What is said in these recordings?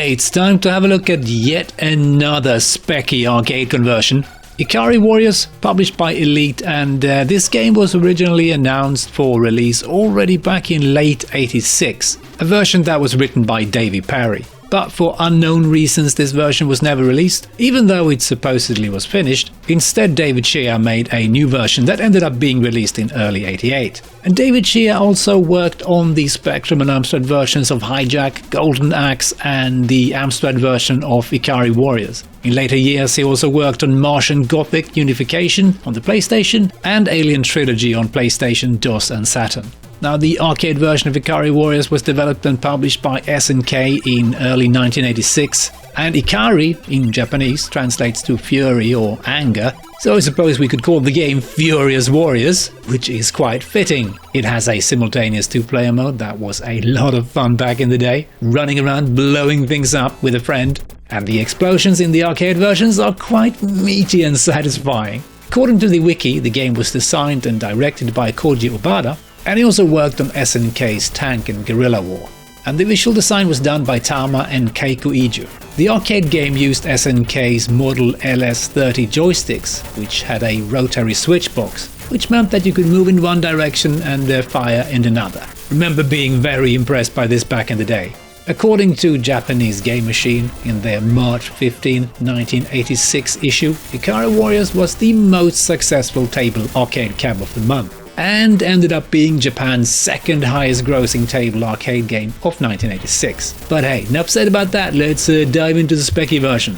Okay, it's time to have a look at yet another specky arcade conversion. Ikari Warriors, published by Elite, and this game was originally announced for release already back in late '86, a version that was written by Davy Perry. But for unknown reasons this version was never released, even though it supposedly was finished. Instead, David Shea made a new version that ended up being released in early '88. And David Shea also worked on the Spectrum and Amstrad versions of Hijack, Golden Axe and the Amstrad version of Ikari Warriors. In later years he also worked on Martian Gothic Unification on the PlayStation and Alien Trilogy on PlayStation, DOS and Saturn. Now, the arcade version of Ikari Warriors was developed and published by SNK in early 1986, and Ikari, in Japanese, translates to fury or anger, so I suppose we could call the game Furious Warriors, which is quite fitting. It has a simultaneous two-player mode that was a lot of fun back in the day, running around blowing things up with a friend, and the explosions in the arcade versions are quite meaty and satisfying. According to the wiki, the game was designed and directed by Koji Obata, and he also worked on SNK's Tank and Guerrilla War. And the visual design was done by Tama and Keiko Iiju. The arcade game used SNK's Model LS30 joysticks, which had a rotary switch box, which meant that you could move in one direction and fire in another. Remember being very impressed by this back in the day. According to Japanese Game Machine, in their March 15, 1986 issue, Ikari Warriors was the most successful table arcade cab of the month, and ended up being Japan's second highest grossing table arcade game of 1986. But hey, enough said about that, let's dive into the specky version.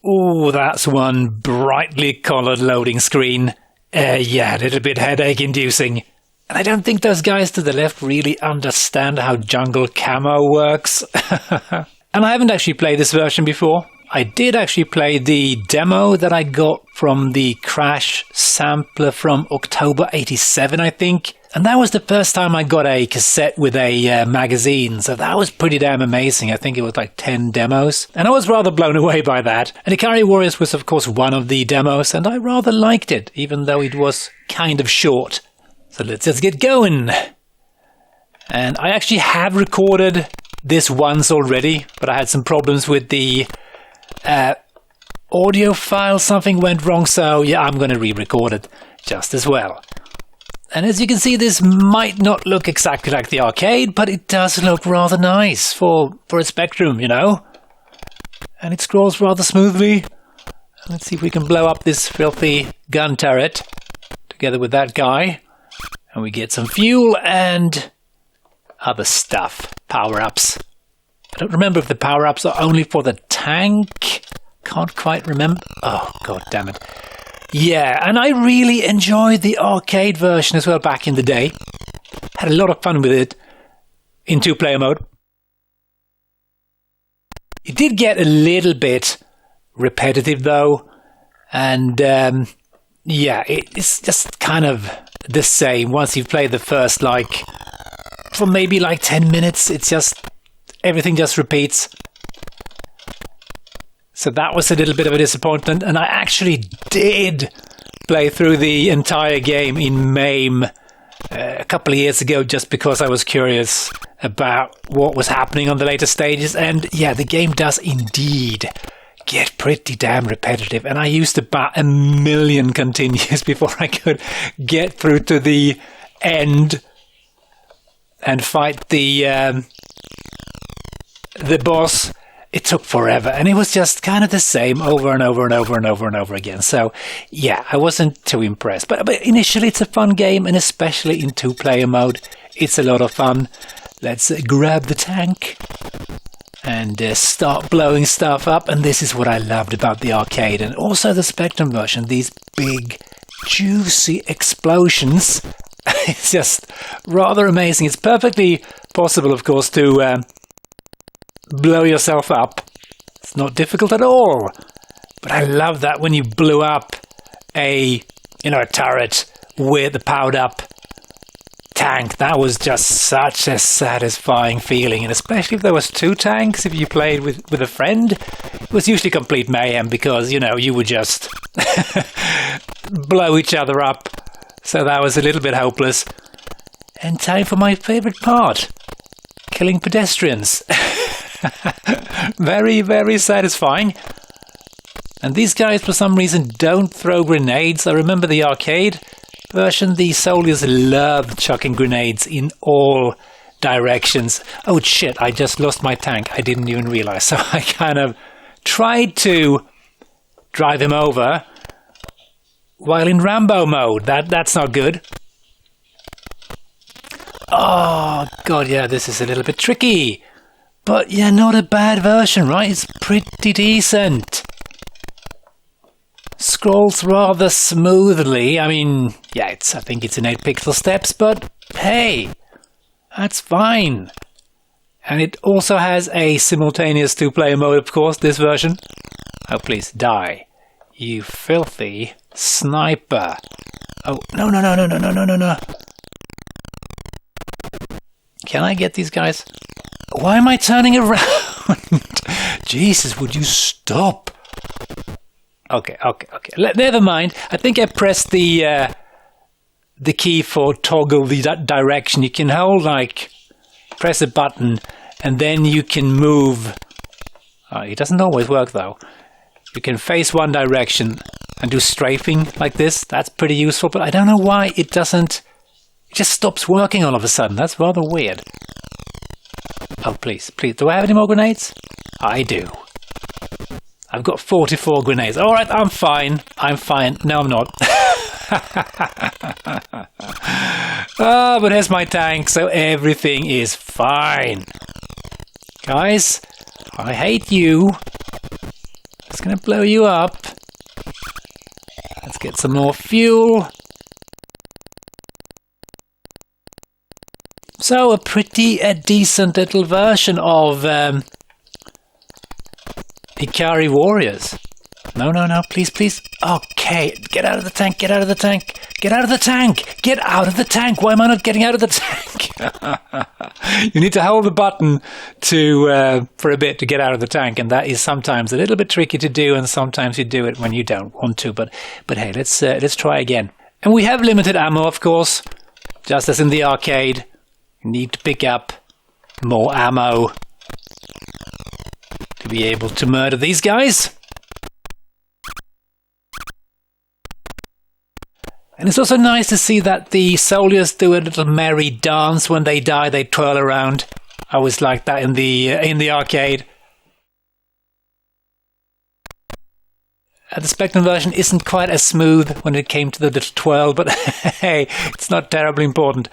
Ooh, that's one brightly coloured loading screen. Yeah, a little bit headache inducing. And I don't think those guys to the left really understand how jungle camo works. And I haven't actually played this version before. I did actually play the demo that I got from the Crash sampler from October '87, I think. And that was the first time I got a cassette with a magazine, so that was pretty damn amazing. I think it was like 10 demos, and I was rather blown away by that. And Ikari Warriors was of course one of the demos, and I rather liked it, even though it was kind of short. So let's just get going. And I actually have recorded this once already, but I had some problems with the audio file. Something went wrong, so yeah, I'm going to re-record it just as well. And as you can see, this might not look exactly like the arcade, but it does look rather nice for a Spectrum, you know? And it scrolls rather smoothly. Let's see if we can blow up this filthy gun turret together with that guy. And we get some fuel and other stuff. Power-ups. I don't remember if the power-ups are only for the tank. Can't quite remember. Oh, god damn it. Yeah, and I really enjoyed the arcade version as well back in the day. Had a lot of fun with it in two-player mode. It did get a little bit repetitive though, and yeah, it's just kind of the same. Once you've played the first, like, for maybe like 10 minutes, it's just, everything just repeats. So that was a little bit of a disappointment, and I actually did play through the entire game in MAME a couple of years ago just because I was curious about what was happening on the later stages. And yeah, the game does indeed get pretty damn repetitive, and I used about 1 million continues before I could get through to the end and fight the boss. It took forever, and it was just kind of the same over and over and over and over and over again. So yeah, I wasn't too impressed. But initially it's a fun game, and especially in two-player mode, it's a lot of fun. Let's grab the tank and start blowing stuff up. And this is what I loved about the arcade and also the Spectrum version. These big, juicy explosions. It's just rather amazing. It's perfectly possible, of course, to blow yourself up. It's not difficult at all. But I love that when you blew up a turret with a powered up tank. That was just such a satisfying feeling, and especially if there was two tanks, if you played with a friend, it was usually complete mayhem because, you would just blow each other up. So that was a little bit hopeless. And time for my favorite part. Killing pedestrians. Very, very satisfying. And these guys, for some reason, don't throw grenades. I remember the arcade version. The soldiers loved chucking grenades in all directions. Oh shit, I just lost my tank. I didn't even realize. So I kind of tried to drive him over while in Rambo mode. That's not good. Oh god, yeah, this is a little bit tricky. But yeah, not a bad version, right? It's pretty decent. Scrolls rather smoothly. I mean, yeah, I think it's in 8 pixel steps, but hey, that's fine. And it also has a simultaneous 2-player mode, of course, this version. Oh, please, die. You filthy sniper. Oh, no. Can I get these guys? Why am I turning around? Jesus, would you stop? Okay. Never mind. I think I pressed the key for toggle the direction. You can hold, like, press a button, and then you can move. It doesn't always work, though. You can face one direction and do strafing like this. That's pretty useful, but I don't know why it doesn't. It just stops working all of a sudden. That's rather weird. Oh, please. Do I have any more grenades? I do. I've got 44 grenades. All right, I'm fine. No, I'm not. But here's my tank, so everything is fine. Guys, I hate you. It's gonna blow you up. Let's get some more fuel. So, a pretty decent little version of Ikari Warriors. No, please. Okay, get out of the tank. Why am I not getting out of the tank? You need to hold the button for a bit to get out of the tank, and that is sometimes a little bit tricky to do, and sometimes you do it when you don't want to. But hey, let's try again. And we have limited ammo, of course, just as in the arcade. You need to pick up more ammo to be able to murder these guys. And it's also nice to see that the soldiers do a little merry dance when they die. They twirl around. I always liked that in the arcade. The Spectrum version isn't quite as smooth when it came to the little twirl, but hey, it's not terribly important.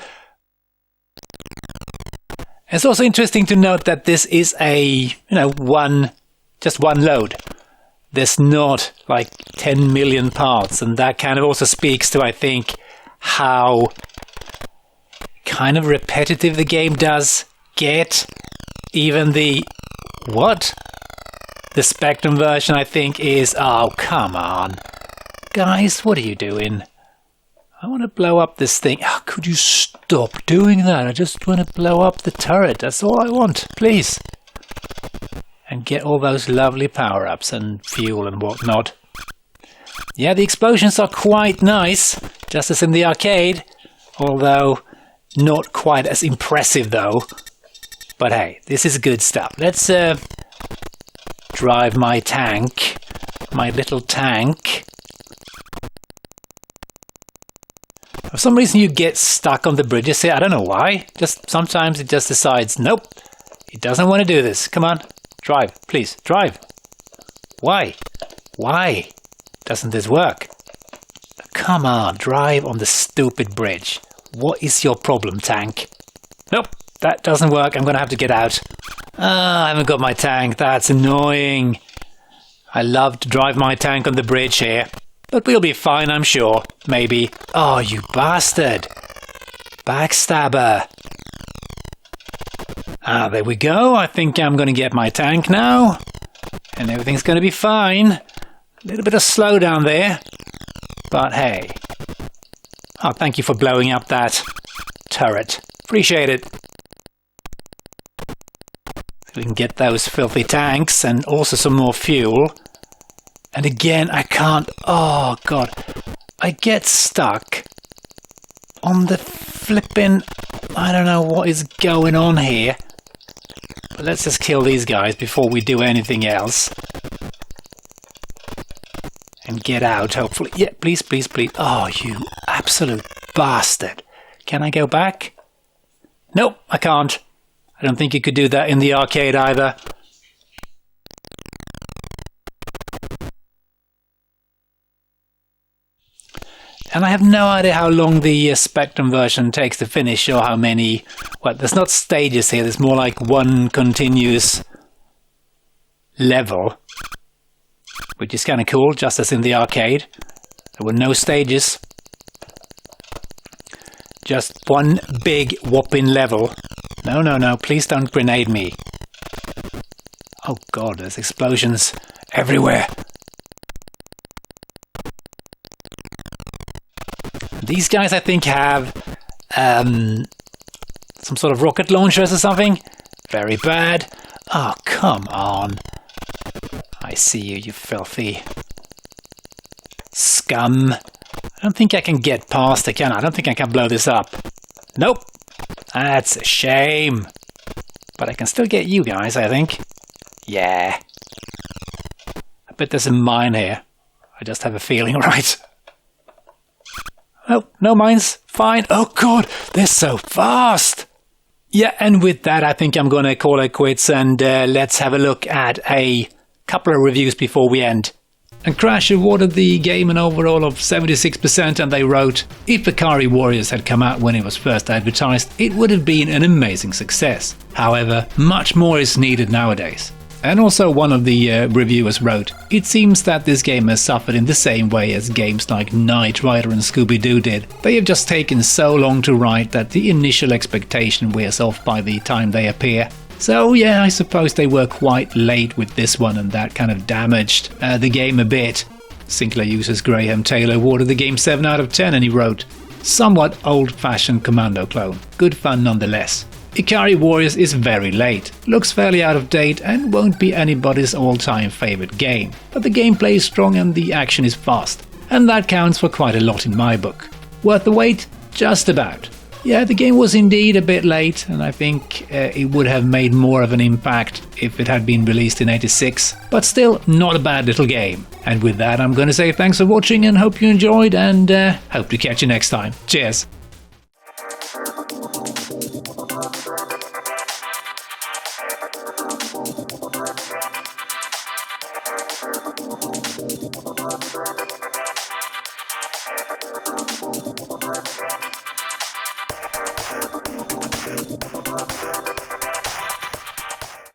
It's also interesting to note that this is just one load. There's not like 10 million parts, and that kind of also speaks to, I think, how kind of repetitive the game does get. Even the Spectrum version, I think, is... Oh, come on. Guys, what are you doing? I want to blow up this thing. Oh, could you stop doing that? I just want to blow up the turret. That's all I want, please. And get all those lovely power-ups and fuel and whatnot. Yeah, the explosions are quite nice, just as in the arcade. Although, not quite as impressive, though. But hey, this is good stuff. Let's drive my tank. My little tank. For some reason you get stuck on the bridges here. I don't know why. Just sometimes it just decides, nope, it doesn't want to do this. Come on, drive, please, drive. Why? Why doesn't this work? Come on, drive on the stupid bridge. What is your problem, tank? Nope, that doesn't work. I'm going to have to get out. I haven't got my tank. That's annoying. I love to drive my tank on the bridge here. But we'll be fine, I'm sure. Maybe. Oh, you bastard. Backstabber. There we go. I think I'm going to get my tank now. And everything's going to be fine. A little bit of slowdown there. But hey. Oh, thank you for blowing up that turret. Appreciate it. So we can get those filthy tanks and also some more fuel. And again, I can't... Oh, God. I get stuck on the flippin' I don't know what is going on here. But let's just kill these guys before we do anything else. And get out, hopefully. Yeah, please, please, please. Oh, you absolute bastard. Can I go back? Nope, I can't. I don't think you could do that in the arcade either. And I have no idea how long the Spectrum version takes to finish, or how many... Well, there's not stages here, there's more like one continuous level. Which is kind of cool, just as in the arcade. There were no stages. Just one big whopping level. No, no, no, please don't grenade me. Oh god, there's explosions everywhere. These guys, I think, have some sort of rocket launchers or something. Very bad. Oh, come on. I see you, you filthy scum. I don't think I can get past it, can I? I don't think I can blow this up. Nope. That's a shame. But I can still get you guys, I think. Yeah. I bet there's a mine here. I just have a feeling, right? Oh, no mines. Fine. Oh god, they're so fast. Yeah, and with that, I think I'm gonna call it quits, and let's have a look at a couple of reviews before we end. And Crash awarded the game an overall of 76%, and they wrote, if Ikari Warriors had come out when it was first advertised, it would have been an amazing success. However, much more is needed nowadays. And also one of the reviewers wrote, it seems that this game has suffered in the same way as games like Knight Rider and Scooby-Doo did. They have just taken so long to write that the initial expectation wears off by the time they appear. So yeah, I suppose they were quite late with this one, and that kind of damaged the game a bit. Sinclair users Graham Taylor awarded the game 7 out of 10, and he wrote, somewhat old-fashioned Commando clone, good fun nonetheless. Ikari Warriors is very late, looks fairly out of date, and won't be anybody's all-time favorite game. But the gameplay is strong and the action is fast, and that counts for quite a lot in my book. Worth the wait? Just about. Yeah, the game was indeed a bit late, and I think it would have made more of an impact if it had been released in '86, but still not a bad little game. And with that, I'm gonna say thanks for watching and hope you enjoyed, and hope to catch you next time. Cheers!